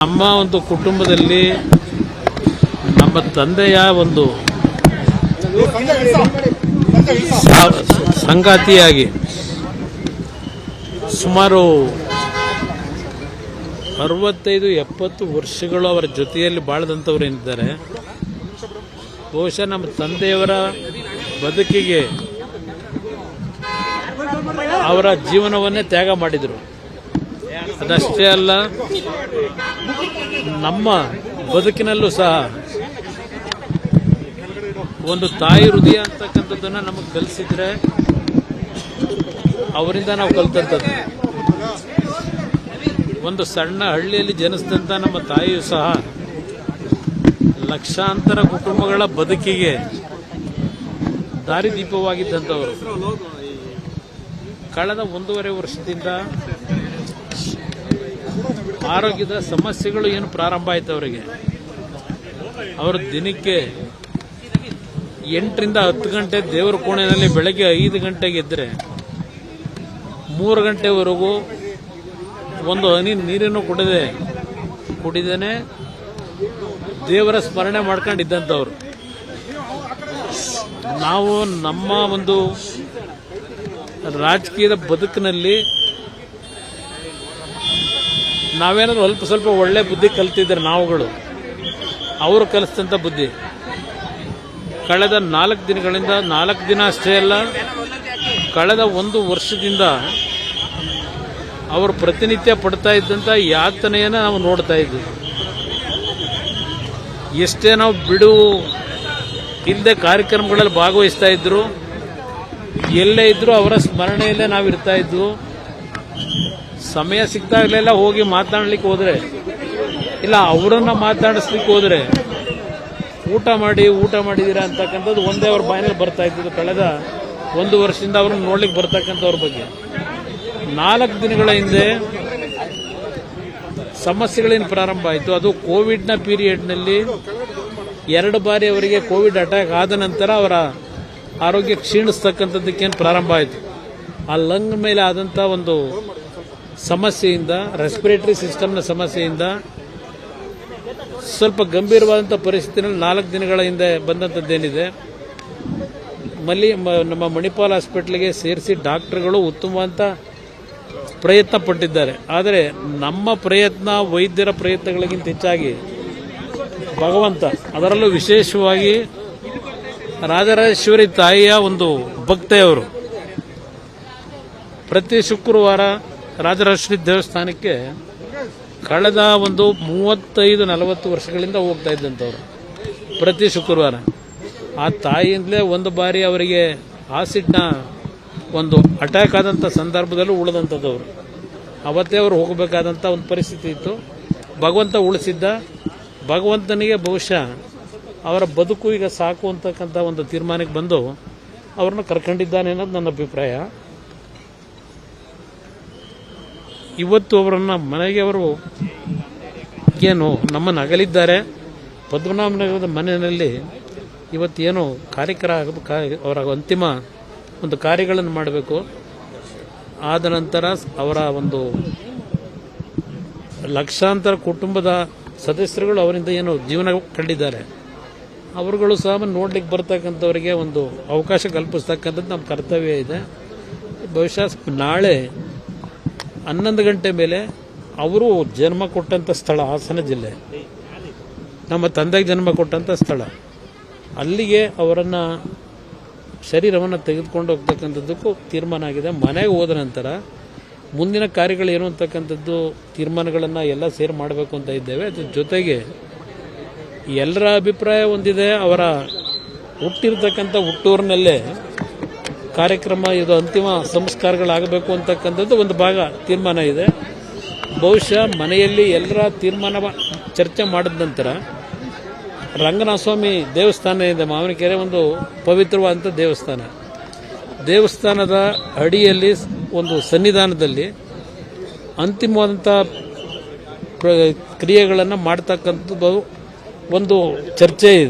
ನಮ್ಮ ಒಂದು ಕುಟುಂಬದಲ್ಲಿ ನಮ್ಮ ತಂದೆಯ ಒಂದು ಸಂಗಾತಿಯಾಗಿ ಸುಮಾರು 65-70 ವರ್ಷಗಳು ಅವರ ಜೊತೆಯಲ್ಲಿ ಬಾಳದಂತವರು ಏನಿದ್ದಾರೆ. ಬಹುಶಃ ನಮ್ಮ ತಂದೆಯವರ ಬದುಕಿಗೆ ಅವರ ಜೀವನವನ್ನೇ ತ್ಯಾಗ ಮಾಡಿದರು. ಅದಷ್ಟೇ ಅಲ್ಲ, ನಮ್ಮ ಬದುಕಿನಲ್ಲೂ ಸಹ ಒಂದು ತಾಯಿ ಹೃದಯ ಅಂತಕ್ಕಂಥದ್ದನ್ನು ನಮಗೆ ಕಲಿಸಿದ್ರೆ ಅವರಿಂದ ನಾವು ಕಲಿತಂಥದ್ದು. ಒಂದು ಸಣ್ಣ ಹಳ್ಳಿಯಲ್ಲಿ ಜನಿಸಿದಂಥ ನಮ್ಮ ತಾಯಿಯೂ ಸಹ ಲಕ್ಷಾಂತರ ಕುಟುಂಬಗಳ ಬದುಕಿಗೆ ದಾರಿದೀಪವಾಗಿದ್ದಂಥವರು. ಕಳೆದ 1.5 ವರ್ಷದಿಂದ ಆರೋಗ್ಯದ ಸಮಸ್ಯೆಗಳು ಏನು ಪ್ರಾರಂಭ ಆಯಿತು ಅವರಿಗೆ. ಅವರು ದಿನಕ್ಕೆ 8 ರಿಂದ 10 ಗಂಟೆ ದೇವರ ಕೋಣೆಯಲ್ಲಿ ಬೆಳಗ್ಗೆ 5 ಗಂಟೆಗೆ ಇದ್ದರೆ 3 ಗಂಟೆವರೆಗೂ ಒಂದು ಹನಿ ನೀರನ್ನು ಕುಡಿದೇನೆ ದೇವರ ಸ್ಮರಣೆ ಮಾಡ್ಕೊಂಡಿದ್ದಂಥವ್ರು. ನಾವು ನಮ್ಮ ಒಂದು ರಾಜಕೀಯದ ಬದುಕಿನಲ್ಲಿ ನಾವೇನಾದ್ರೂ ಅಲ್ಪ ಸ್ವಲ್ಪ ಒಳ್ಳೆ ಬುದ್ಧಿ ಕಲ್ತಿದ್ರೆ ನಾವುಗಳು, ಅವರು ಕಲಿಸಿದಂಥ ಬುದ್ಧಿ ಕಳೆದ 4 ದಿನಗಳಿಂದ 4 ದಿನ ಅಷ್ಟೇ ಅಲ್ಲ, ಕಳೆದ 1 ವರ್ಷದಿಂದ ಅವರು ಪ್ರತಿನಿತ್ಯ ಪಡ್ತಾ ಇದ್ದಂಥ ಯಾತನೆಯನ್ನು ನಾವು ನೋಡ್ತಾ ಇದ್ವಿ. ಎಷ್ಟೇ ನಾವು ಬಿಡುವು ಇಲ್ಲದೆ ಕಾರ್ಯಕ್ರಮಗಳಲ್ಲಿ ಭಾಗವಹಿಸ್ತಾ ಇದ್ರು, ಎಲ್ಲೇ ಇದ್ರೂ ಅವರ ಸ್ಮರಣೆಯಲ್ಲೇ ನಾವು ಇರ್ತಾ ಇದ್ವು. ಸಮಯ ಸಿಕ್ತಾಗಲೆಲ್ಲ ಹೋಗಿ ಮಾತನಾಡ್ಲಿಕ್ಕೆ ಹೋದ್ರೆ, ಇಲ್ಲ ಅವರನ್ನ ಮಾತನಾಡಿಸ್ಲಿಕ್ಕೆ ಹೋದ್ರೆ ಊಟ ಮಾಡಿದ್ದೀರಾ ಅಂತಕ್ಕಂಥದ್ದು ಒಂದೇ ಅವ್ರ ಬಾಯಿನಲ್ಲಿ ಬರ್ತಾ ಇದ್ದು. ಕಳೆದ 1 ವರ್ಷದಿಂದ ಅವ್ರನ್ನ ನೋಡ್ಲಿಕ್ಕೆ ಬರ್ತಕ್ಕಂಥವ್ರ ಬಗ್ಗೆ 4 ದಿನಗಳ ಹಿಂದೆ ಸಮಸ್ಯೆಗಳೇನು ಪ್ರಾರಂಭ ಆಯಿತು. ಅದು ಕೋವಿಡ್ನ ಪೀರಿಯಡ್ನಲ್ಲಿ 2 ಬಾರಿ ಅವರಿಗೆ ಕೋವಿಡ್ ಅಟ್ಯಾಕ್ ಆದ ನಂತರ ಅವರ ಆರೋಗ್ಯ ಕ್ಷೀಣಿಸ್ತಕ್ಕಂಥದ್ದಕ್ಕೇನು ಪ್ರಾರಂಭ ಆಯಿತು. ಆ ಲಂಗ್ ಮೇಲೆ ಆದಂಥ ಒಂದು ಸಮಸ್ಯೆಯಿಂದ, ರೆಸ್ಪಿರೇಟರಿ ಸಿಸ್ಟಮ್ನ ಸಮಸ್ಯೆಯಿಂದ ಸ್ವಲ್ಪ ಗಂಭೀರವಾದಂಥ ಪರಿಸ್ಥಿತಿನಲ್ಲಿ 4 ದಿನಗಳ ಹಿಂದೆ ಬಂದಂಥದ್ದೇನಿದೆ, ನಮ್ಮ ಮಣಿಪಾಲ್ ಹಾಸ್ಪಿಟ್ಲಿಗೆ ಸೇರಿಸಿ ಡಾಕ್ಟರ್ಗಳು ಉತ್ತಮವಾದ ಪ್ರಯತ್ನ ಪಟ್ಟಿದ್ದಾರೆ. ಆದರೆ ನಮ್ಮ ಪ್ರಯತ್ನ, ವೈದ್ಯರ ಪ್ರಯತ್ನಗಳಿಗಿಂತ ಹೆಚ್ಚಾಗಿ ಭಗವಂತ, ಅದರಲ್ಲೂ ವಿಶೇಷವಾಗಿ ರಾಜರಾಜೇಶ್ವರಿ ತಾಯಿಯ ಒಂದು ಭಕ್ತೆಯವರು ಪ್ರತಿ ಶುಕ್ರವಾರ ರಾಜರಾಜೇಶ್ವರಿ ದೇವಸ್ಥಾನಕ್ಕೆ ಕಳೆದ ಒಂದು 35-40 ವರ್ಷಗಳಿಂದ ಹೋಗ್ತಾ ಇದ್ದಂಥವ್ರು. ಪ್ರತಿ ಶುಕ್ರವಾರ ಆ ತಾಯಿಯಿಂದಲೇ ಒಂದು ಬಾರಿ ಅವರಿಗೆ ಆಸಿಡ್ನ ಒಂದು ಅಟ್ಯಾಕ್ ಆದಂಥ ಸಂದರ್ಭದಲ್ಲೂ ಉಳಿದಂಥದ್ದವರು. ಅವತ್ತೇ ಅವರು ಹೋಗಬೇಕಾದಂಥ ಒಂದು ಪರಿಸ್ಥಿತಿ ಇತ್ತು. ಭಗವಂತ ಉಳಿಸಿದ್ದ. ಭಗವಂತನಿಗೆ ಬಹುಶಃ ಅವರ ಬದುಕು ಈಗ ಸಾಕು ಅಂತಕ್ಕಂಥ ಒಂದು ತೀರ್ಮಾನಕ್ಕೆ ಬಂದು ಅವ್ರನ್ನ ಕರ್ಕೊಂಡಿದ್ದಾನೆ ಅನ್ನೋದು ನನ್ನ ಅಭಿಪ್ರಾಯ. ಇವತ್ತು ಅವರನ್ನು ಮನೆಗೆ ಅವರು ಏನು ನಮ್ಮನ್ನು ಅಗಲಿದ್ದಾರೆ. ಪದ್ಮನಾಭನಗರದ ಮನೆಯಲ್ಲಿ ಇವತ್ತೇನು ಅವರ ಅಂತಿಮ ಒಂದು ಕಾರ್ಯಗಳನ್ನು ಮಾಡಬೇಕು. ಆದ ನಂತರ ಅವರ ಒಂದು ಲಕ್ಷಾಂತರ ಕುಟುಂಬದ ಸದಸ್ಯರುಗಳು ಅವರಿಂದ ಏನು ಜೀವನ ಕಂಡಿದ್ದಾರೆ, ಅವರುಗಳು ಸಹ ನೋಡ್ಲಿಕ್ಕೆ ಬರ್ತಕ್ಕಂಥವರಿಗೆ ಒಂದು ಅವಕಾಶ ಕಲ್ಪಿಸ್ತಕ್ಕಂಥದ್ದು ನಮ್ಮ ಕರ್ತವ್ಯ ಇದೆ. ಬಹುಶಃ ನಾಳೆ 11 ಗಂಟೆ ಮೇಲೆ ಅವರು ಜನ್ಮ ಕೊಟ್ಟಂಥ ಸ್ಥಳ ಹಾಸನ ಜಿಲ್ಲೆ, ನಮ್ಮ ತಂದೆಗೆ ಜನ್ಮ ಕೊಟ್ಟಂಥ ಸ್ಥಳ, ಅಲ್ಲಿಗೆ ಅವರನ್ನು ಶರೀರವನ್ನು ತೆಗೆದುಕೊಂಡು ಹೋಗ್ತಕ್ಕಂಥದ್ದಕ್ಕೂ ತೀರ್ಮಾನ ಆಗಿದೆ. ಮನೆಗೆ ಹೋದ ನಂತರ ಮುಂದಿನ ಕಾರ್ಯಗಳೇನು ಅಂತಕ್ಕಂಥದ್ದು ತೀರ್ಮಾನಗಳನ್ನು ಎಲ್ಲ ಸೇರಿ ಮಾಡಬೇಕು ಅಂತ ಇದ್ದೇವೆ. ಅದ್ರ ಜೊತೆಗೆ ಎಲ್ಲರ ಅಭಿಪ್ರಾಯ ಹೊಂದಿದೆ. ಅವರ ಹುಟ್ಟಿರ್ತಕ್ಕಂಥ ಹುಟ್ಟೂರಿನಲ್ಲೇ ಕಾರ್ಯಕ್ರಮ, ಇದು ಅಂತಿಮ ಸಂಸ್ಕಾರಗಳಾಗಬೇಕು ಅಂತಕ್ಕಂಥದ್ದು ಒಂದು ಭಾಗ ತೀರ್ಮಾನ ಇದೆ. ಬಹುಶಃ ಮನೆಯಲ್ಲಿ ಎಲ್ಲರ ತೀರ್ಮಾನ ಚರ್ಚೆ ಮಾಡಿದ ನಂತರ ರಂಗನಾಥಸ್ವಾಮಿ ದೇವಸ್ಥಾನ ಇದೆ, ಮಾವಿನಕೆರೆ, ಒಂದು ಪವಿತ್ರವಾದಂಥ ದೇವಸ್ಥಾನದ ಅಡಿಯಲ್ಲಿ ಒಂದು ಸನ್ನಿಧಾನದಲ್ಲಿ ಅಂತಿಮವಾದಂಥ ಕ್ರಿಯೆಗಳನ್ನು ಮಾಡ್ತಕ್ಕಂಥದ್ದು ಒಂದು ಚರ್ಚೆ ಇದೆ.